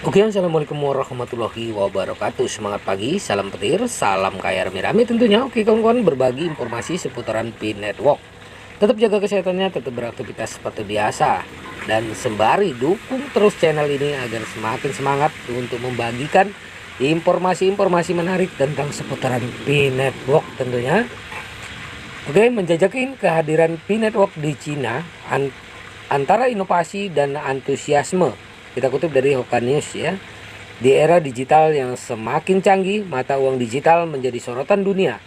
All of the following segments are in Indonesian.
Oke, assalamualaikum warahmatullahi wabarakatuh. Semangat pagi, salam petir, salam kaya rame-rame tentunya. Oke kawan-kawan, berbagi informasi seputaran PIN Network. Tetap jaga kesehatannya, tetap beraktivitas seperti biasa. Dan sembari dukung terus channel ini agar semakin semangat untuk membagikan informasi-informasi menarik tentang seputaran PIN Network tentunya. Oke, menjajakin kehadiran PIN Network di Cina antara inovasi dan antusiasme. Kita kutip dari Hoka News ya. Di era digital yang semakin canggih, mata uang digital menjadi sorotan dunia.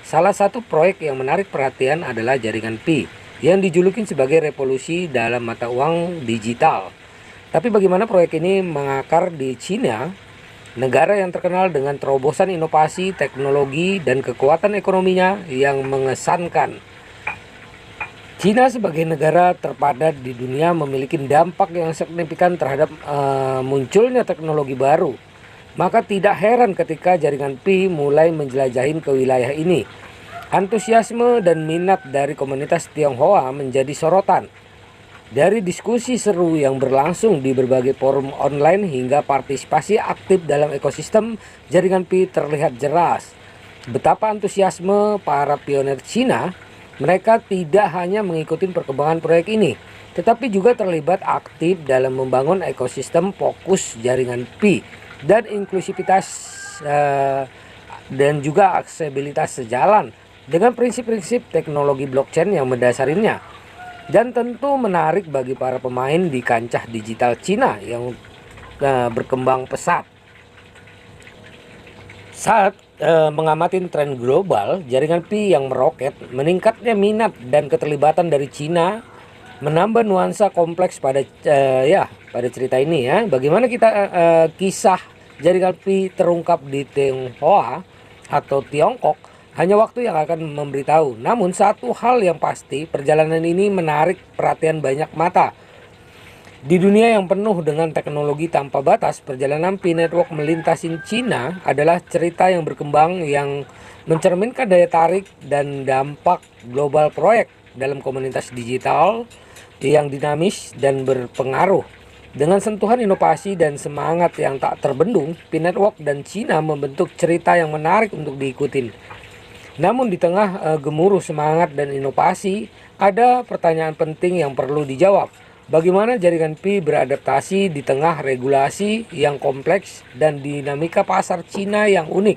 Salah satu proyek yang menarik perhatian adalah jaringan Pi yang dijulukin sebagai revolusi dalam mata uang digital. Tapi bagaimana proyek ini mengakar di Cina, negara yang terkenal dengan terobosan inovasi, teknologi, dan kekuatan ekonominya yang mengesankan. Cina sebagai negara terpadat di dunia memiliki dampak yang signifikan terhadap munculnya teknologi baru. Maka tidak heran ketika jaringan Pi mulai menjelajahin ke wilayah ini. Antusiasme dan minat dari komunitas Tionghoa menjadi sorotan. Dari diskusi seru yang berlangsung di berbagai forum online hingga partisipasi aktif dalam ekosistem, jaringan Pi terlihat jelas betapa antusiasme para pionir Cina. Mereka tidak hanya mengikuti perkembangan proyek ini, tetapi juga terlibat aktif dalam membangun ekosistem fokus jaringan Pi dan inklusivitas dan juga aksesibilitas sejalan dengan prinsip-prinsip teknologi blockchain yang mendasarinya. Dan tentu menarik bagi para pemain di kancah digital Cina yang berkembang pesat. Saat mengamati tren global, jaringan Pi yang meroket, meningkatnya minat dan keterlibatan dari Cina menambah nuansa kompleks pada pada cerita ini ya. Bagaimana kita kisah jaringan Pi terungkap di Tionghoa atau Tiongkok, hanya waktu yang akan memberitahu. Namun satu hal yang pasti, perjalanan ini menarik perhatian banyak mata. Di dunia yang penuh dengan teknologi tanpa batas, perjalanan Pi Network melintasi Cina adalah cerita yang berkembang yang mencerminkan daya tarik dan dampak global proyek dalam komunitas digital yang dinamis dan berpengaruh. Dengan sentuhan inovasi dan semangat yang tak terbendung, Pi Network dan Cina membentuk cerita yang menarik untuk diikuti. Namun di tengah gemuruh semangat dan inovasi, ada pertanyaan penting yang perlu dijawab. Bagaimana jaringan Pi beradaptasi di tengah regulasi yang kompleks dan dinamika pasar Cina yang unik?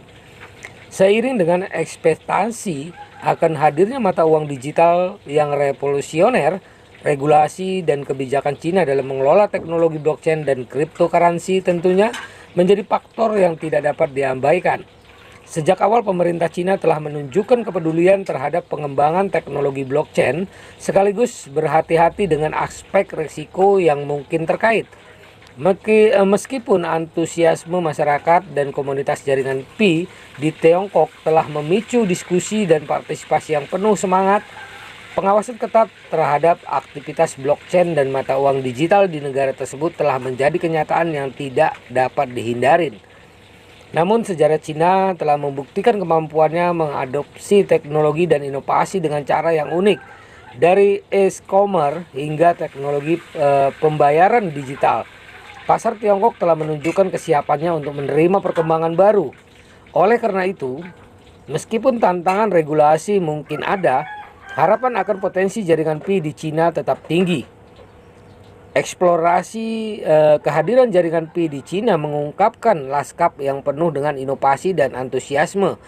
Seiring dengan ekspektasi akan hadirnya mata uang digital yang revolusioner, regulasi dan kebijakan Cina dalam mengelola teknologi blockchain dan cryptocurrency tentunya menjadi faktor yang tidak dapat diabaikan. Sejak awal pemerintah Cina telah menunjukkan kepedulian terhadap pengembangan teknologi blockchain sekaligus berhati-hati dengan aspek risiko yang mungkin terkait. Meskipun antusiasme masyarakat dan komunitas jaringan Pi di Tiongkok telah memicu diskusi dan partisipasi yang penuh semangat, pengawasan ketat terhadap aktivitas blockchain dan mata uang digital di negara tersebut telah menjadi kenyataan yang tidak dapat dihindarin. Namun sejarah Cina telah membuktikan kemampuannya mengadopsi teknologi dan inovasi dengan cara yang unik. Dari e-commerce hingga teknologi pembayaran digital, pasar Tiongkok telah menunjukkan kesiapannya untuk menerima perkembangan baru. Oleh karena itu, meskipun tantangan regulasi mungkin ada, harapan akan potensi jaringan Pi di Cina tetap tinggi. Eksplorasi kehadiran jaringan Pi di Cina mengungkapkan lanskap yang penuh dengan inovasi dan antusiasme,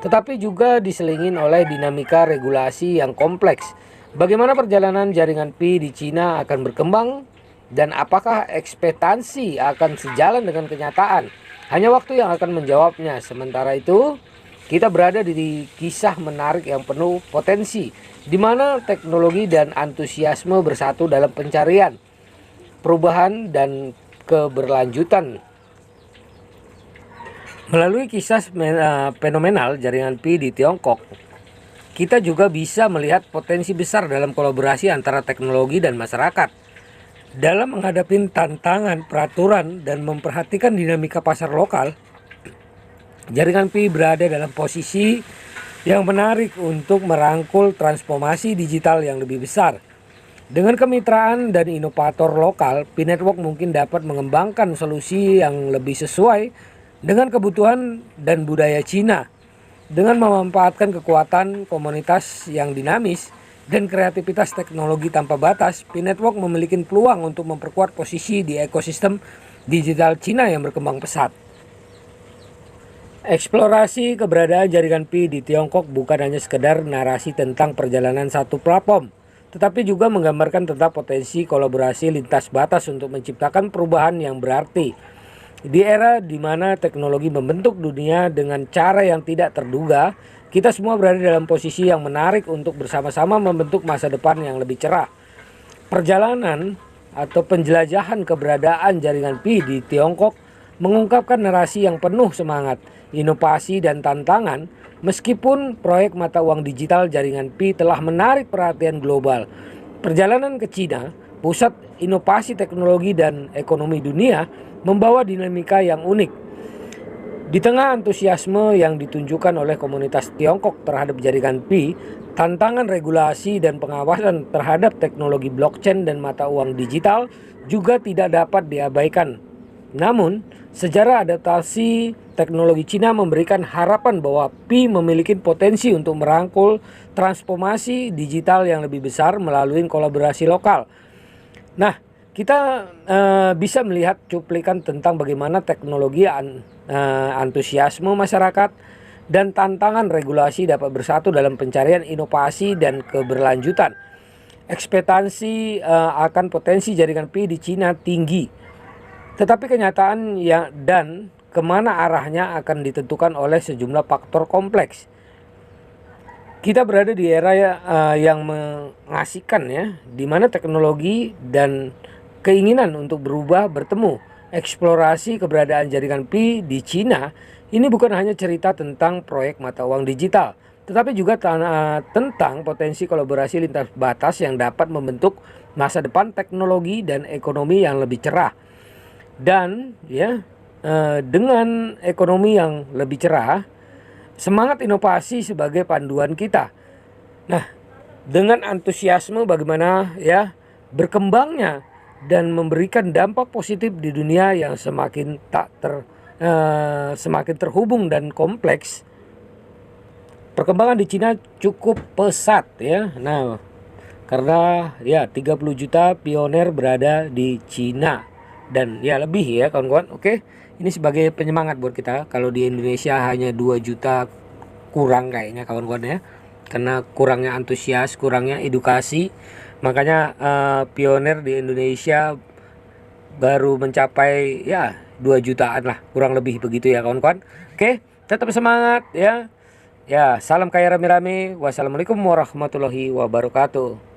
tetapi juga diselingin oleh dinamika regulasi yang kompleks. Bagaimana perjalanan jaringan Pi di Cina akan berkembang dan apakah ekspektasi akan sejalan dengan kenyataan? Hanya waktu yang akan menjawabnya. Sementara itu, kita berada di kisah menarik yang penuh potensi, di mana teknologi dan antusiasme bersatu dalam pencarian perubahan dan keberlanjutan. Melalui kisah fenomenal jaringan Pi di Tiongkok, kita juga bisa melihat potensi besar dalam kolaborasi antara teknologi dan masyarakat. Dalam menghadapi tantangan peraturan dan memperhatikan dinamika pasar lokal, jaringan Pi berada dalam posisi yang menarik untuk merangkul transformasi digital yang lebih besar. Dengan kemitraan dan inovator lokal, Pi Network mungkin dapat mengembangkan solusi yang lebih sesuai dengan kebutuhan dan budaya Cina. Dengan memanfaatkan kekuatan komunitas yang dinamis dan kreativitas teknologi tanpa batas, Pi Network memiliki peluang untuk memperkuat posisi di ekosistem digital Cina yang berkembang pesat. Eksplorasi keberadaan jaringan Pi di Tiongkok bukan hanya sekedar narasi tentang perjalanan satu platform, tetapi juga menggambarkan tentang potensi kolaborasi lintas batas untuk menciptakan perubahan yang berarti. Di era di mana teknologi membentuk dunia dengan cara yang tidak terduga, kita semua berada dalam posisi yang menarik untuk bersama-sama membentuk masa depan yang lebih cerah. Perjalanan atau penjelajahan keberadaan jaringan Pi di Tiongkok mengungkapkan narasi yang penuh semangat, inovasi dan tantangan. Meskipun proyek mata uang digital jaringan Pi telah menarik perhatian global, perjalanan ke Cina, pusat inovasi teknologi dan ekonomi dunia, membawa dinamika yang unik. Di tengah antusiasme yang ditunjukkan oleh komunitas Tiongkok terhadap jaringan Pi, tantangan regulasi dan pengawasan terhadap teknologi blockchain dan mata uang digital juga tidak dapat diabaikan. Namun, sejarah adaptasi teknologi Cina memberikan harapan bahwa Pi memiliki potensi untuk merangkul transformasi digital yang lebih besar melalui kolaborasi lokal. Nah, kita bisa melihat cuplikan tentang bagaimana teknologi antusiasme masyarakat dan tantangan regulasi dapat bersatu dalam pencarian inovasi dan keberlanjutan. Ekspektasi akan potensi jaringan Pi di Cina tinggi, tetapi kenyataan dan kemana arahnya akan ditentukan oleh sejumlah faktor kompleks. Kita berada di era yang mengasihkan ya, di mana teknologi dan keinginan untuk berubah bertemu. Eksplorasi keberadaan jaringan Pi di Cina ini bukan hanya cerita tentang proyek mata uang digital, tetapi juga tentang potensi kolaborasi lintas batas yang dapat membentuk masa depan teknologi dan ekonomi yang lebih cerah. Dan ya, dengan ekonomi yang lebih cerah, semangat inovasi sebagai panduan kita. Nah, dengan antusiasme bagaimana ya berkembangnya dan memberikan dampak positif di dunia yang semakin semakin terhubung dan kompleks. Perkembangan di Cina cukup pesat ya. Nah, karena ya 30 juta pioner berada di Cina dan ya lebih ya kawan-kawan. Oke, ini sebagai penyemangat buat kita. Kalau di Indonesia hanya 2 juta kurang kayaknya kawan-kawan ya. Karena kurangnya antusias, kurangnya edukasi. Makanya pioner di Indonesia baru mencapai ya 2 jutaan lah, kurang lebih begitu ya kawan-kawan. Oke, tetap semangat ya. Ya, salam kaya rame-rame. Wassalamualaikum warahmatullahi wabarakatuh.